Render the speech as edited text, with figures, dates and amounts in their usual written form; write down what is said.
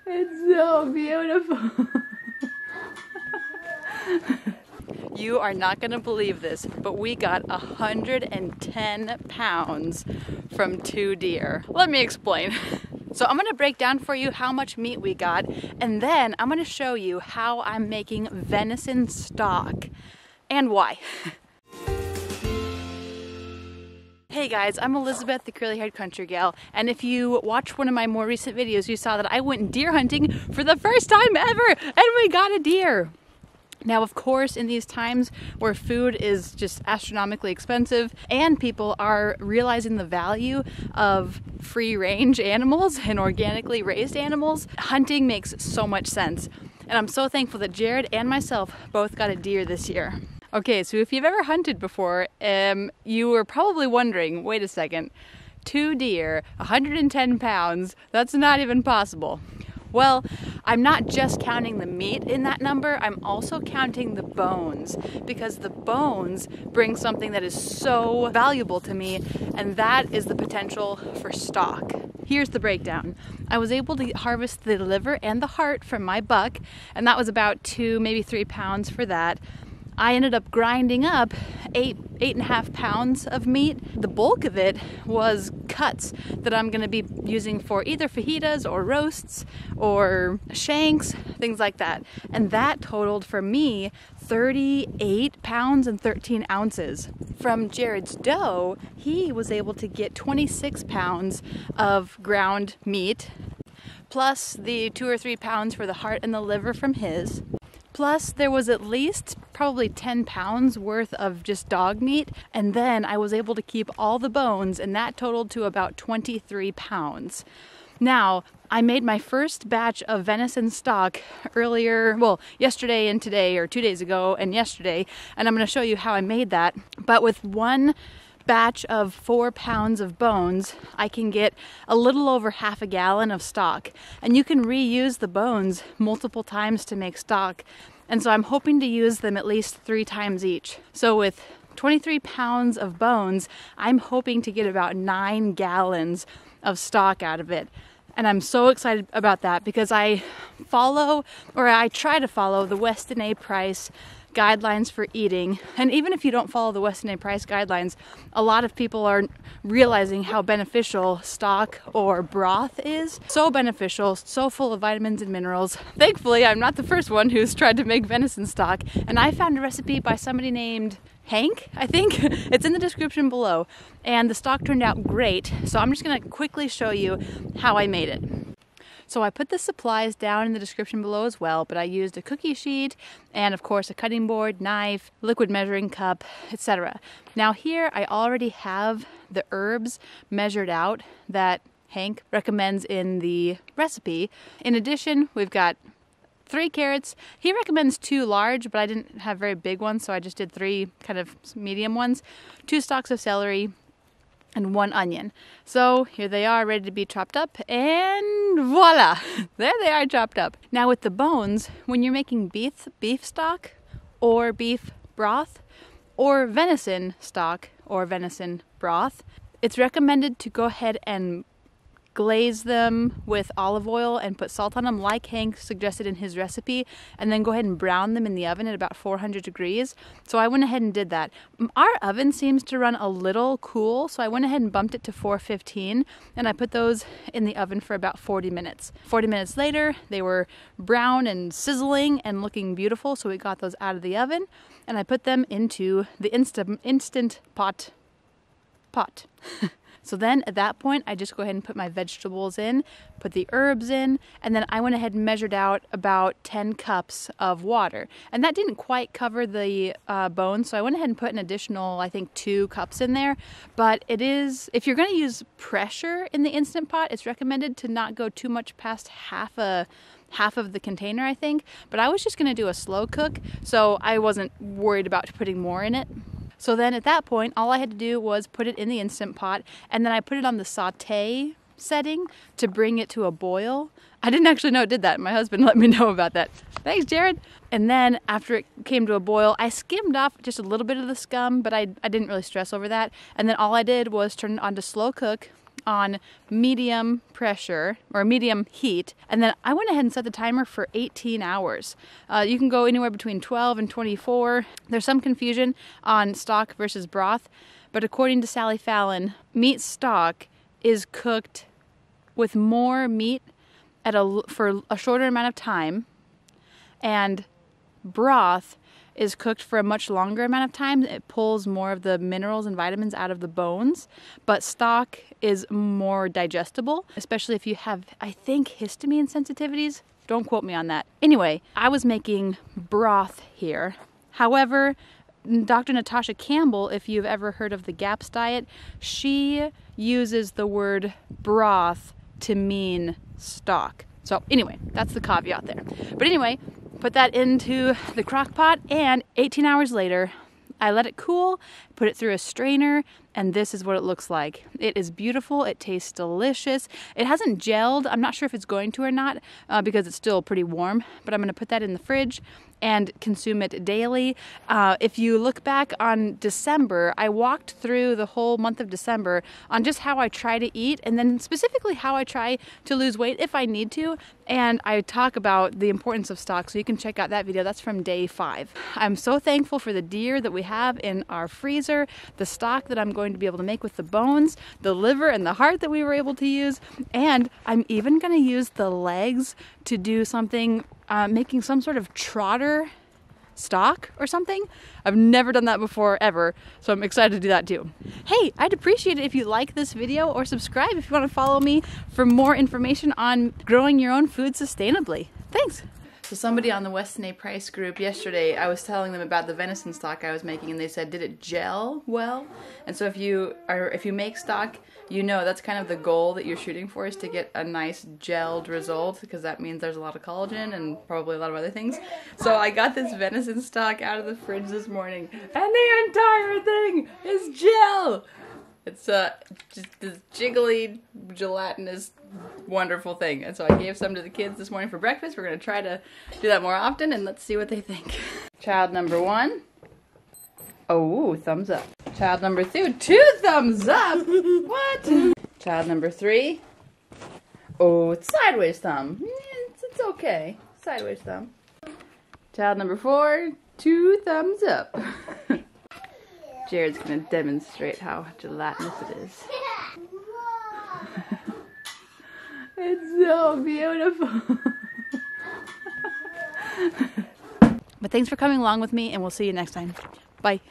It's so beautiful. You are not going to believe this, but we got 110 pounds from 2 deer. Let me explain. So I'm going to break down for you how much meat we got, and then I'm going to show you how I'm making venison stock and why. Hey guys, I'm Elizabeth, the curly-haired country gal, and if you watched one of my more recent videos, you saw that I went deer hunting for the first time ever, and we got a deer. Now, of course, in these times where food is just astronomically expensive and people are realizing the value of free-range animals and organically raised animals, hunting makes so much sense. And I'm so thankful that Jared and myself both got a deer this year. Okay, so if you've ever hunted before, you were probably wondering, wait a second, 2 deer, 110 pounds, that's not even possible. Well, I'm not just counting the meat in that number, I'm also counting the bones, because the bones bring something that is so valuable to me, and that is the potential for stock. Here's the breakdown. I was able to harvest the liver and the heart from my buck, and that was about 2, maybe 3 pounds for that. I ended up grinding up 8.5 pounds of meat. The bulk of it was cuts that I'm going to be using for either fajitas or roasts or shanks, things like that. And that totaled for me 38 pounds and 13 ounces. From Jared's doe, he was able to get 26 pounds of ground meat, plus the 2 or 3 pounds for the heart and the liver from his. Plus, there was at least probably 10 pounds worth of just dog meat, and then I was able to keep all the bones, and that totaled to about 23 pounds. Now, I made my first batch of venison stock earlier, well, yesterday and today, or 2 days ago and yesterday, and I'm going to show you how I made that. But with one batch of 4 pounds of bones, I can get a little over half a gallon of stock, and you can reuse the bones multiple times to make stock, and so I'm hoping to use them at least 3 times each. So with 23 pounds of bones, I'm hoping to get about 9 gallons of stock out of it. And I'm so excited about that because I try to follow the Weston A. Price guidelines for eating. And even if you don't follow the Weston A. Price guidelines, a lot of people are realizing how beneficial stock or broth is. So beneficial, so full of vitamins and minerals. Thankfully, I'm not the first one who's tried to make venison stock, and I found a recipe by somebody named Hank, I think. It's in the description below, and the stock turned out great, so I'm just going to quickly show you how I made it. So I put the supplies down in the description below as well, but I used a cookie sheet and of course a cutting board, knife, liquid measuring cup, etc. Now here I already have the herbs measured out that Hank recommends in the recipe. In addition, we've got 3 carrots. He recommends 2 large, but I didn't have very big ones, so I just did 3 kind of medium ones, 2 stalks of celery, and 1 onion. So here they are, ready to be chopped up, and voila! There they are, chopped up. Now with the bones, when you're making beef stock, or beef broth, or venison stock, or venison broth, it's recommended to go ahead and glaze them with olive oil and put salt on them like Hank suggested in his recipe, and then go ahead and brown them in the oven at about 400 degrees. So I went ahead and did that. Our oven seems to run a little cool, so I went ahead and bumped it to 415, and I put those in the oven for about 40 minutes. 40 minutes later, they were brown and sizzling and looking beautiful, so we got those out of the oven, and I put them into the instant pot. So then at that point, I just go ahead and put my vegetables in, put the herbs in, and then I went ahead and measured out about 10 cups of water. And that didn't quite cover the bones, so I went ahead and put an additional, I think, 2 cups in there. But it is, if you're going to use pressure in the Instant Pot, it's recommended to not go too much past half of the container, I think. But I was just going to do a slow cook, so I wasn't worried about putting more in it. So then at that point, all I had to do was put it in the Instant Pot, and then I put it on the saute setting to bring it to a boil. I didn't actually know it did that. My husband let me know about that. Thanks, Jared. And then after it came to a boil, I skimmed off just a little bit of the scum, but I didn't really stress over that. And then all I did was turn it on to slow cook, on medium pressure or medium heat, and then I went ahead and set the timer for 18 hours. You can go anywhere between 12 and 24. There's some confusion on stock versus broth, but according to Sally Fallon, meat stock is cooked with more meat for a shorter amount of time, and broth is cooked for a much longer amount of time. It pulls more of the minerals and vitamins out of the bones, but stock is more digestible, especially if you have, I think, histamine sensitivities. Don't quote me on that. Anyway, I was making broth here. However, Dr. Natasha Campbell, if you've ever heard of the GAPS diet, she uses the word broth to mean stock. So anyway, that's the caveat there. But anyway, put that into the crock pot, and 18 hours later, I let it cool, put it through a strainer, and this is what it looks like. It is beautiful. It tastes delicious. It hasn't gelled. I'm not sure if it's going to or not because it's still pretty warm, but I'm going to put that in the fridge and consume it daily. If you look back on December, I walked through the whole month of December on just how I try to eat, and then specifically how I try to lose weight if I need to. And I talk about the importance of stock, so you can check out that video. That's from day 5. I'm so thankful for the deer that we have in our freezer, the stock that I'm going to be able to make with the bones, the liver and the heart that we were able to use, and I'm even going to use the legs to do something, making some sort of trotter stock or something. I've never done that before ever, so I'm excited to do that too. Hey, I'd appreciate it if you like this video or subscribe if you want to follow me for more information on growing your own food sustainably. Thanks. So somebody on the Weston A. Price group yesterday, I was telling them about the venison stock I was making, and they said, did it gel well? And so if you make stock, you know that's kind of the goal that you're shooting for, is to get a nice gelled result, because that means there's a lot of collagen and probably a lot of other things. So I got this venison stock out of the fridge this morning, and the entire thing is gel! It's just this jiggly, gelatinous, wonderful thing. And so I gave some to the kids this morning for breakfast. We're going to try to do that more often, and let's see what they think. Child number 1. Oh, thumbs up. Child number 2. 2 thumbs up! What? Child number 3. Oh, it's sideways thumb. It's okay. Sideways thumb. Child number 4. 2 thumbs up. Jared's going to demonstrate how gelatinous it is. It's so beautiful. But thanks for coming along with me, and we'll see you next time. Bye.